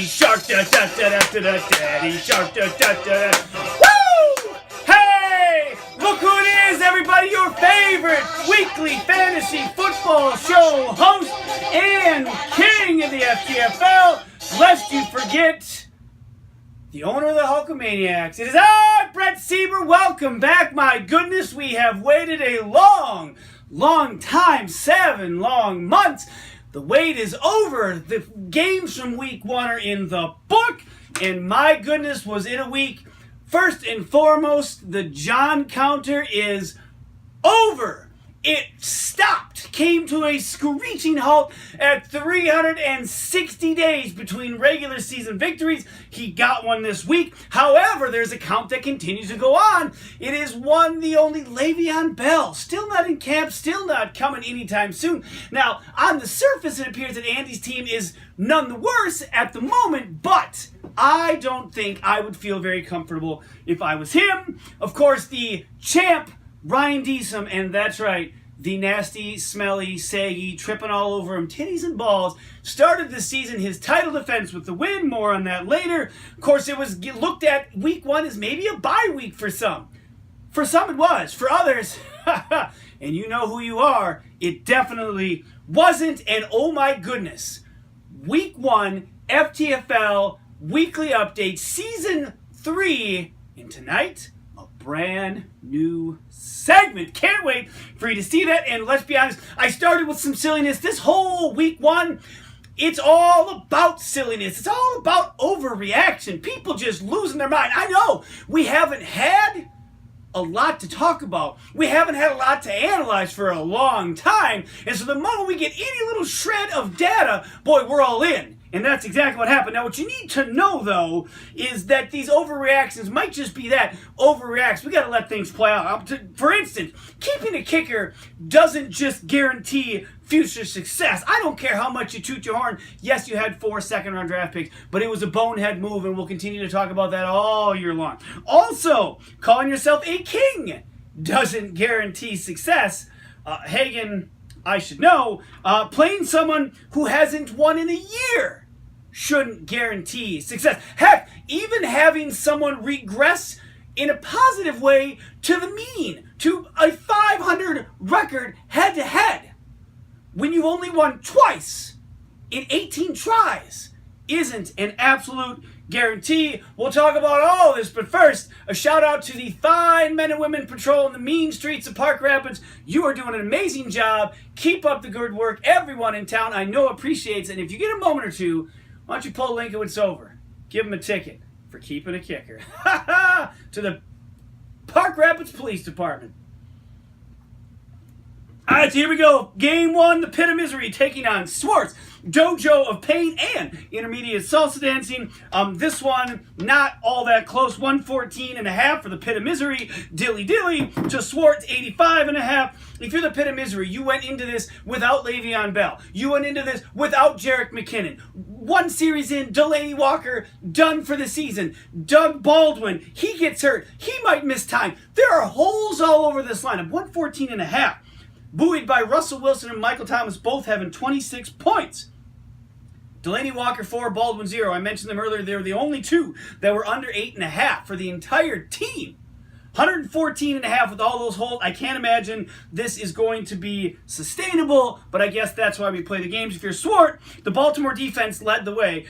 shark, da da da da da da, daddy shark, da da da da. Woo! Hey! Look who it is, everybody! Your favorite weekly fantasy football show host and king of the FTFL, lest you forget, the owner of the Hulkamaniacs. It is I, Brett Sieber. Welcome back. My goodness, we have waited a long time, 7 long months. The wait is over. The games from week 1 are in the book, and my goodness, was it a week. First and foremost, the John counter is over. It stopped, came to a screeching halt at 360 days between regular season victories. He got one this week. However, there's a count that continues to go on. It is one, the only Le'Veon Bell. Still not in camp, still not coming anytime soon. Now, on the surface, it appears that Andy's team is none the worse at the moment, but I don't think I would feel very comfortable if I was him. Of course, the champ, Ryan Deesum, and that's right, the nasty, smelly, saggy, tripping all over him, titties and balls, started the season his title defense with the win. More on that later. Of course, it was looked at week 1 as maybe a bye week for some. For some it was. For others, and you know who you are, it definitely wasn't. And oh my goodness, week 1, FTFL Weekly Update, Season 3, and tonight, brand new segment. Can't wait for you to see that. And let's be honest, I started with some silliness. This whole week 1, it's all about silliness. It's all about overreaction. People just losing their mind. I know we haven't had a lot to talk about. We haven't had a lot to analyze for a long time. And so the moment we get any little shred of data, boy, we're all in. And that's exactly what happened. Now, what you need to know, though, is that these overreactions might just be that. Overreacts. We got to let things play out. For instance, keeping a kicker doesn't just guarantee future success. I don't care how much you toot your horn. Yes, you had 4 second-round draft picks, but it was a bonehead move, and we'll continue to talk about that all year long. Also, calling yourself a king doesn't guarantee success. Hagen, I should know, playing someone who hasn't won in a year shouldn't guarantee success. Heck, even having someone regress in a positive way to the mean, to a 500 record head-to-head, when you've only won twice in 18 tries, isn't an absolute guarantee. We'll talk about all this, but first, a shout out to the fine men and women patrolling the mean streets of Park Rapids. You are doing an amazing job. Keep up the good work. Everyone in town I know appreciates it. And if you get a moment or two, why don't you pull Linkowitz over? Give him a ticket for keeping a kicker. To the Park Rapids Police Department. All right, so here we go. Game 1, the Pit of Misery taking on Swartz, Dojo of Pain, and Intermediate Salsa Dancing. This one, not all that close. 114.5 for the Pit of Misery. Dilly to Swartz, 85.5. If you're the Pit of Misery, you went into this without Le'Veon Bell. You went into this without Jerick McKinnon. 1 series in, Delaney Walker, done for the season. Doug Baldwin, he gets hurt. He might miss time. There are holes all over this lineup. 114.5. Buoyed by Russell Wilson and Michael Thomas, both having 26 points. Delaney Walker 4, Baldwin 0. I mentioned them earlier. They were the only 2 that were under 8.5 for the entire team. 114.5 with all those holes. I can't imagine this is going to be sustainable, but I guess that's why we play the games. If you're Swart, the Baltimore defense led the way.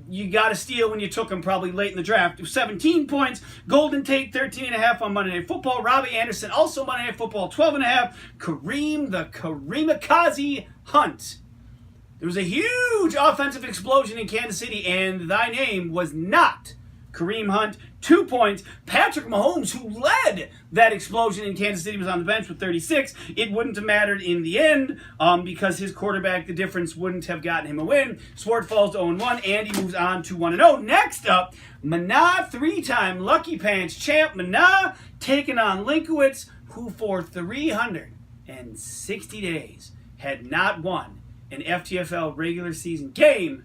You got to steal when you took him probably late in the draft. 17 points. Golden Tate, 13.5 on Monday Night Football. Robbie Anderson, also Monday Night Football, 12.5. Kareem, the Kareem-akazi Hunt. There was a huge offensive explosion in Kansas City, and thy name was not Kareem Hunt. 2 points. Patrick Mahomes, who led that explosion in Kansas City, was on the bench with 36. It wouldn't have mattered in the end because his quarterback, the difference, wouldn't have gotten him a win. Swart falls to 0-1. Andy moves on to 1-0. Next up, Mana, 3-time Lucky Pants champ. Mana taking on Linkowitz, who for 360 days had not won an FTFL regular season game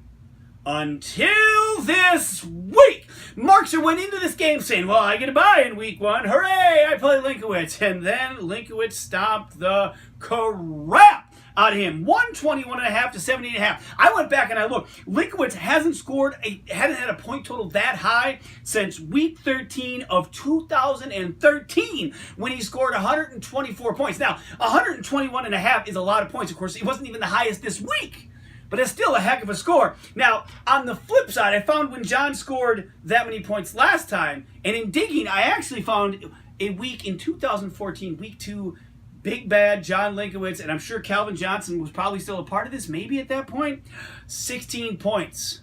until this week. Markster went into this game saying, well, I get a bye in week 1. Hooray, I play Linkowitz. And then Linkowitz stomped the crap out of him. 121.5 to 70.5. I went back and I looked. Linkowitz hadn't had a point total that high since week 13 of 2013 when he scored 124 points. Now, 121.5 is a lot of points. Of course, it wasn't even the highest this week, but it's still a heck of a score. Now, on the flip side, I found when John scored that many points last time, and in digging, I actually found a week in 2014, week 2, big bad John Linkowitz, and I'm sure Calvin Johnson was probably still a part of this, maybe at that point, 16 points.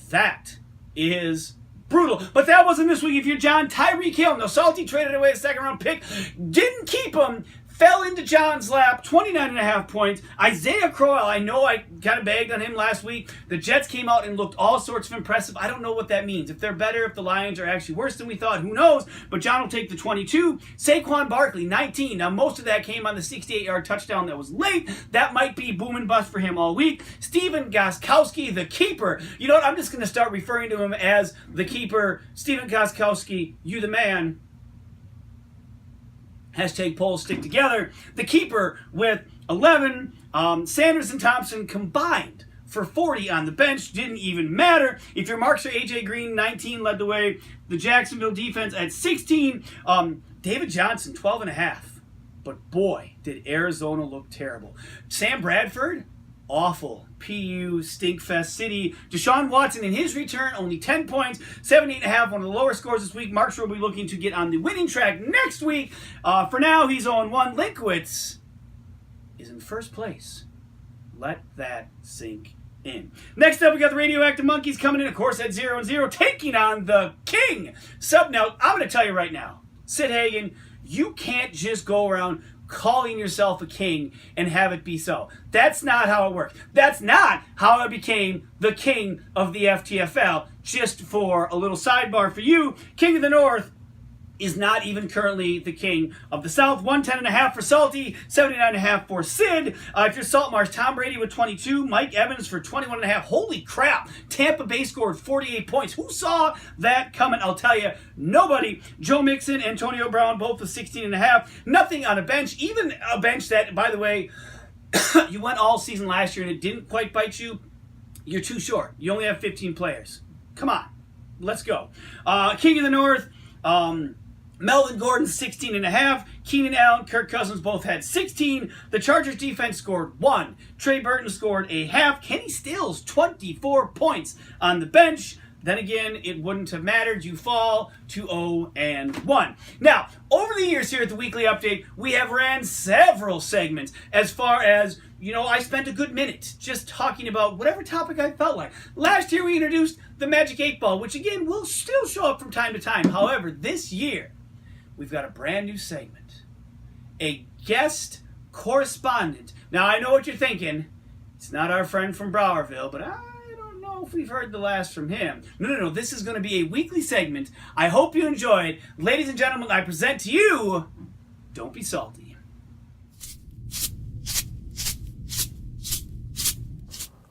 That is brutal. But that wasn't this week. If you're John, Tyreek Hill, no salty, traded away a second-round pick, didn't keep him, fell into John's lap, 29.5 points. Isaiah Crowell, I know I kind of bagged on him last week. The Jets came out and looked all sorts of impressive. I don't know what that means. If they're better, if the Lions are actually worse than we thought, who knows? But John will take the 22. Saquon Barkley, 19. Now, most of that came on the 68-yard touchdown that was late. That might be boom and bust for him all week. Stephen Gostkowski, the keeper. You know what? I'm just going to start referring to him as the keeper. Stephen Gostkowski, you the man. Hashtag polls stick together. The keeper with 11. Sanders and Thompson combined for 40 on the bench. Didn't even matter. If your marks are A.J. Green, 19 led the way. The Jacksonville defense at 16. David Johnson, 12.5. But boy, did Arizona look terrible. Sam Bradford, awful. PU, Stinkfest City. Deshaun Watson in his return, only 10 points, 78.5, one of the lower scores this week. Marks will be looking to get on the winning track next week. For now, he's 0-1. Linkowitz is in first place. Let that sink in. Next up, we got the Radioactive Monkeys coming in, of course, at 0-0, taking on the King. Now, I'm going to tell you right now, Sid Hagen, you can't just go around calling yourself a king and have it be so. That's not how it works. That's not how I became the king of the FTFL. Just for a little sidebar for you, King of the North is not even currently the king of the South. 110.5 for Salty, 79.5 for Sid. If you're Saltmarsh, Tom Brady with 22, Mike Evans for 21.5. Holy crap! Tampa Bay scored 48 points. Who saw that coming? I'll tell you, nobody. Joe Mixon, Antonio Brown, both with 16.5. Nothing on a bench, even a bench that, by the way, you went all season last year and it didn't quite bite you. You're too short. You only have 15 players. Come on, let's go. King of the North. Melvin Gordon, 16.5. Keenan Allen, Kirk Cousins both had 16. The Chargers defense scored 1. Trey Burton scored a half. Kenny Stills, 24 points on the bench. Then again, it wouldn't have mattered. You fall to 0-1. Now, over the years here at the Weekly Update, we have ran several segments as far as, I spent a good minute just talking about whatever topic I felt like. Last year, we introduced the Magic 8 Ball, which again will still show up from time to time. However, this year, we've got a brand new segment. A guest correspondent. Now, I know what you're thinking. It's not our friend from Browerville, but I don't know if we've heard the last from him. No. This is going to be a weekly segment. I hope you enjoy it. Ladies and gentlemen, I present to you, Don't Be Salty.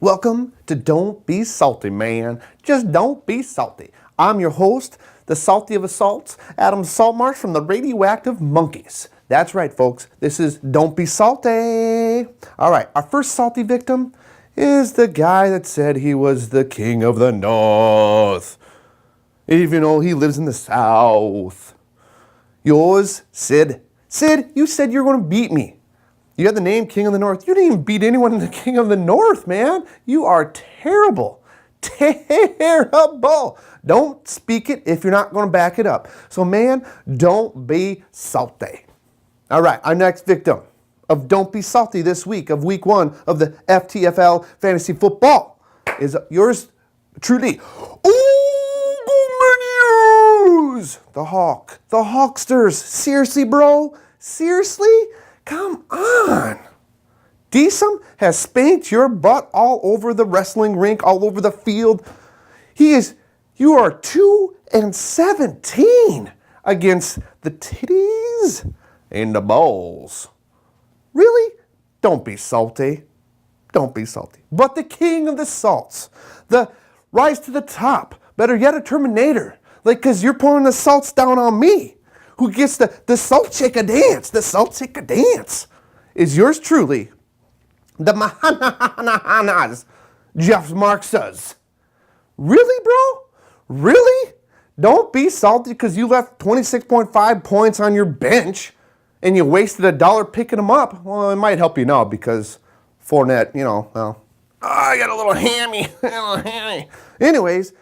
Welcome to Don't Be Salty, man. Just don't be salty. I'm your host, the salty of assaults, Adam Saltmarsh from the Radioactive Monkeys. That's right, folks. This is Don't Be Salty. All right, our first salty victim is the guy that said he was the king of the North, even though he lives in the South. Yours, Sid. Sid, you said you were going to beat me. You had the name King of the North. You didn't even beat anyone in the King of the North, man. You are terrible. Terrible. Don't speak it if you're not going to back it up. So, man, don't be salty. All right, our next victim of Don't Be Salty this week of week 1 of the FTFL Fantasy Football is yours truly. News. The Hawk. The Hawksters. Seriously, bro? Seriously? Come on. Deesum has spanked your butt all over the wrestling rink, all over the field. You are 2-17 against the titties and the balls. Really? Don't be salty. Don't be salty. But the king of the salts, the rise to the top, better yet a Terminator, because you're pulling the salts down on me. Who gets the salt chicka dance? The salt chicka dance is yours truly, The Mahanahanas, Jeff Mark says. Really, bro? Really? Don't be salty because you left 26.5 points on your bench and you wasted $1 picking them up. Well, it might help you now because Fournette, I got a little hammy. Anyways,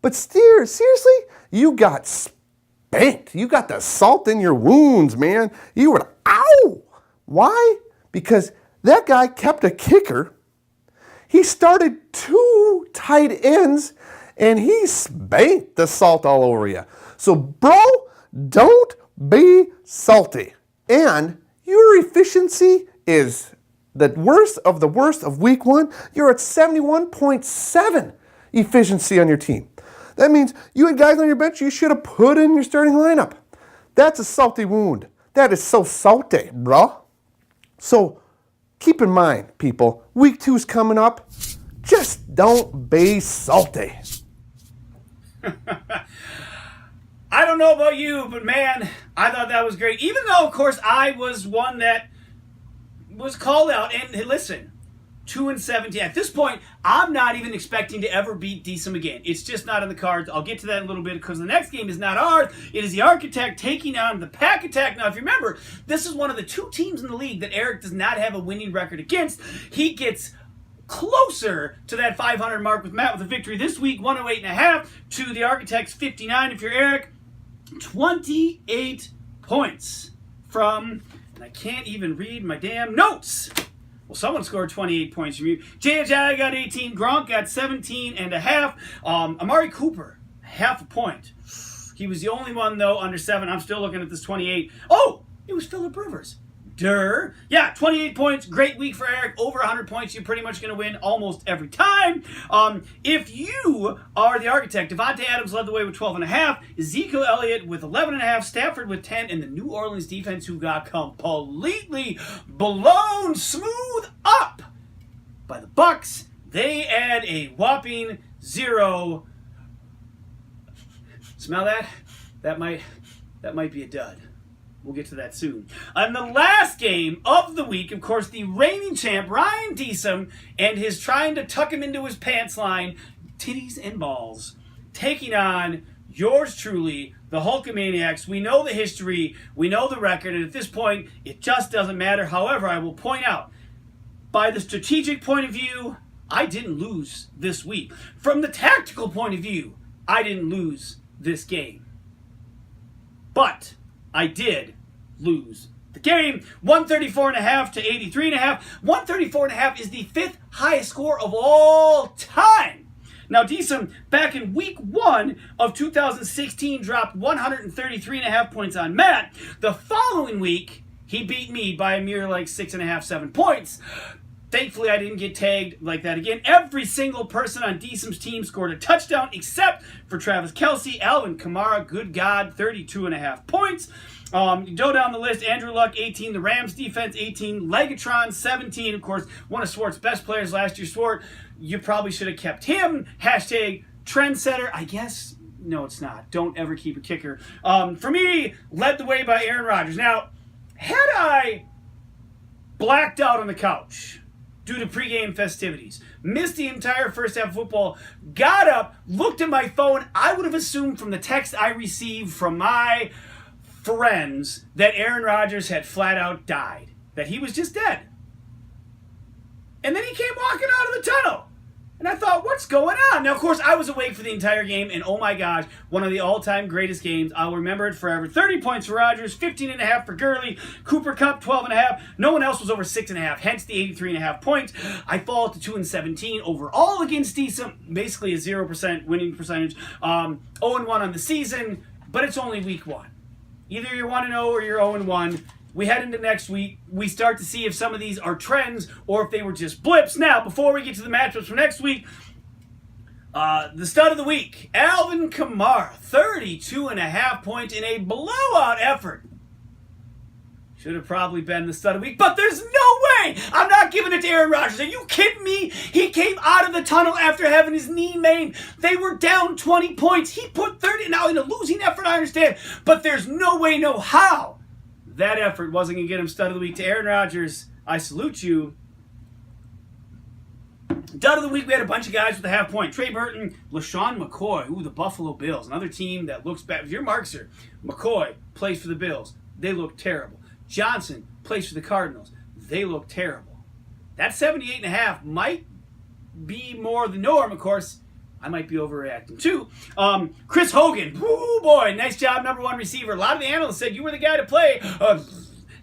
but seriously, you got spanked. You got the salt in your wounds, man. You were, ow! Why? Because that guy kept a kicker. He started 2 tight ends, and he spanked the salt all over you. So, bro, don't be salty. And your efficiency is the worst of week 1. You're at 71.7 efficiency on your team. That means you had guys on your bench you should have put in your starting lineup. That's a salty wound. That is so salty, bro. So, keep in mind, people, week 2 is coming up. Just don't be salty. I don't know about you, but man, I thought that was great. Even though, of course, I was one that was called out. And hey, listen, 2-17. At this point, I'm not even expecting to ever beat Decem again. It's just not in the cards. I'll get to that in a little bit because the next game is not ours. It is the Architect taking on the Pack Attack. Now, if you remember, this is one of the 2 teams in the league that Eric does not have a winning record against. He gets closer to that 500 mark with Matt with a victory this week, 108.5 to the Architect's 59. If you're Eric, 28 points from, and I can't even read my damn notes. Well, someone scored 28 points from you. J.J. got 18. Gronk got 17.5. Amari Cooper, half a point. He was the only one, though, under 7. I'm still looking at this 28. Oh, it was Phillip Rivers. Yeah, 28 points. Great week for Eric. Over 100 points. You're pretty much going to win almost every time. If you are the Architect, Devontae Adams led the way with 12.5. Ezekiel Elliott with 11.5. Stafford with 10. And the New Orleans defense, who got completely blown smooth up by the Bucs. They add a whopping 0. Smell that? That might be a dud. We'll get to that soon. On the last game of the week, of course, the reigning champ, Ryan Decem, and his trying to tuck him into his pants line, titties and balls, taking on yours truly, the Hulkamaniacs. We know the history, we know the record, and at this point, it just doesn't matter. However, I will point out, by the strategic point of view, I didn't lose this week. From the tactical point of view, I didn't lose this game. But I did lose the game. 134.5 to 83.5. 134.5 is the 5th highest score of all time. Now, Decem, back in week 1 of 2016, dropped 133.5 points on Matt. The following week, he beat me by a mere 6.5, 7 points. Thankfully, I didn't get tagged like that again. Every single person on Decem's team scored a touchdown except for Travis Kelce. Alvin Kamara, good God, 32.5 points. Go down the list. Andrew Luck, 18. The Rams defense, 18. Legatron, 17. Of course, one of Swart's best players last year. Swart, you probably should have kept him. Hashtag trendsetter. I guess, no, it's not. Don't ever keep a kicker. For me, led the way by Aaron Rodgers. Now, had I blacked out on the couch due to pregame festivities, missed the entire first half of football, got up, looked at my phone, I would have assumed from the text I received from my friends that Aaron Rodgers had flat out died, that he was just dead. And then he came walking out of the tunnel. And I thought, what's going on? Now, of course, I was awake for the entire game, and oh my gosh, one of the all-time greatest games. I'll remember it forever. 30 points for Rodgers, 15.5 for Gurley, Cooper Kupp, 12.5. No one else was over 6.5, hence the 83.5 points. I fall to 2-17 overall against Decem, basically a 0% winning percentage. 0-1 on the season, but it's only week 1. Either you're 1-0 or you're 0-1. We head into next week. We start to see if some of these are trends or if they were just blips. Now, before we get to the matchups for next week, the stud of the week, Alvin Kamara, 32.5 points in a blowout effort. Should have probably been the stud of the week, but there's no way I'm not giving it to Aaron Rodgers. Are you kidding me? He came out of the tunnel after having his knee maimed. They were down 20 points. He put 30. Now, in a losing effort, I understand, but there's no way, no how that effort wasn't going to get him stud of the week. To Aaron Rodgers, I salute you. Dud of the week, we had a bunch of guys with a half point. Trey Burton, LaShawn McCoy, the Buffalo Bills. Another team that looks bad. If you're Markser, McCoy plays for the Bills. They look terrible. Johnson plays for the Cardinals. They look terrible. That 78.5 might be more the norm, of course. I might be overreacting too. Chris Hogan, woo boy, nice job, number one receiver. A lot of the analysts said you were the guy to play.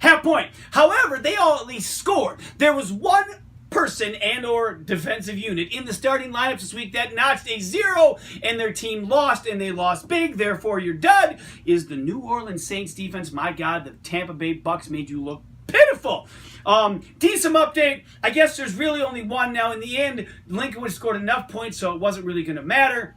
Half point. However, they all at least scored. There was one person and or defensive unit in the starting lineups this week that notched a 0, and their team lost, and they lost big. Therefore, your dud is the New Orleans Saints defense. My God, the Tampa Bay Bucks made you look pitiful. Decent update. I guess there's really only one now. In the end, Lincoln would have scored enough points, so it wasn't really going to matter.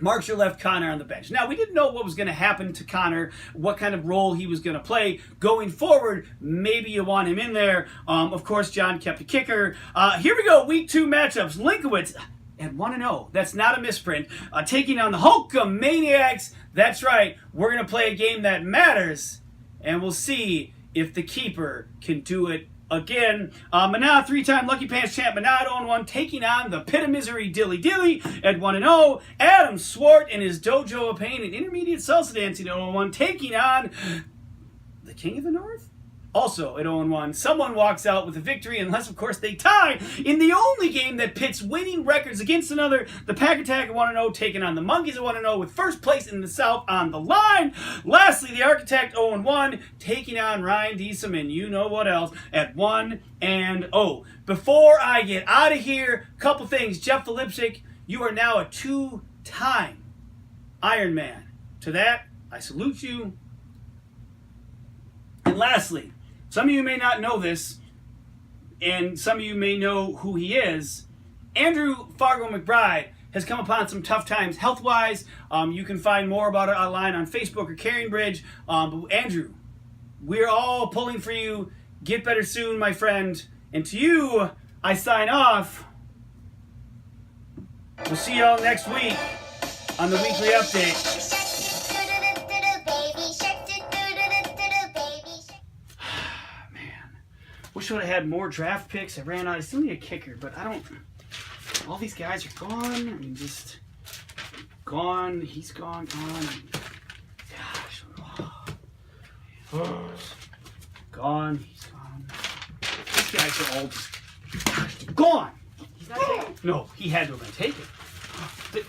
Markser left Connor on the bench. Now, we didn't know what was going to happen to Connor, what kind of role he was going to play going forward. Maybe you want him in there. Of course, John kept a kicker. Here we go, week 2 matchups. Linkowitz at 1-0. That's not a misprint. Taking on the Hulkamaniacs. That's right. We're going to play a game that matters, and we'll see if the keeper can do it again. Manah, 3-time Lucky Pants champ, Manah 0-1, taking on the Pit of Misery Dilly Dilly at 1-0. Adam Swart and his Dojo of Pain and Intermediate Salsa Dancing at 0-1, taking on the King of the North, also at 0-1. Someone walks out with a victory, unless, of course, they tie in the only game that pits winning records against another. The Pack Attack at 1-0, taking on the Monkeys at 1-0, with first place in the South on the line. Lastly, the Architect 0-1, taking on Ryan Deesum and you know what else at 1-0. Before I get out of here, couple things. Jeff Filipczyk, you are now a 2-time Iron Man. To that, I salute you. And lastly, some of you may not know this, and some of you may know who he is. Andrew Fargo McBride has come upon some tough times health-wise. You can find more about it online on Facebook or Caring Bridge. But Andrew, we're all pulling for you. Get better soon, my friend. And to you, I sign off. We'll see y'all next week on the Weekly Update. Wish I would have had more draft picks. I ran out. I still need a kicker, but I don't. All these guys are gone. I mean, just gone. He's gone. Gosh. Gone. He's gone. These guys are all just gone. He's not taking. No, he had to have been taken.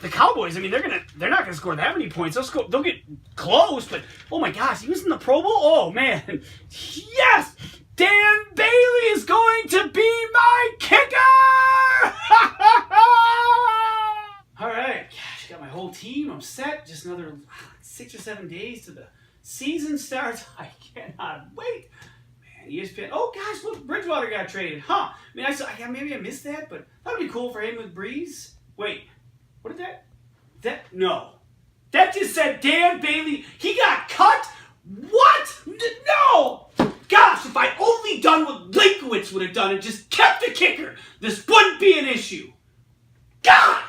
The Cowboys. I mean, they're not gonna score that many points. They'll get close, but oh my gosh, he was in the Pro Bowl. Oh man, yes. Dan Bailey is going to be my kicker! All right, gosh, got my whole team. I'm set. Just another 6 or 7 days to the season starts. I cannot wait. Man, ESPN. Oh gosh, look, Bridgewater got traded. Huh? I mean, maybe I missed that, but that would be cool for him with Breeze. Wait, what did that? No, that just said Dan Bailey. He got cut. What? No. Gosh, if I only done what Linkowitz would have done and just kept the kicker, this wouldn't be an issue. God!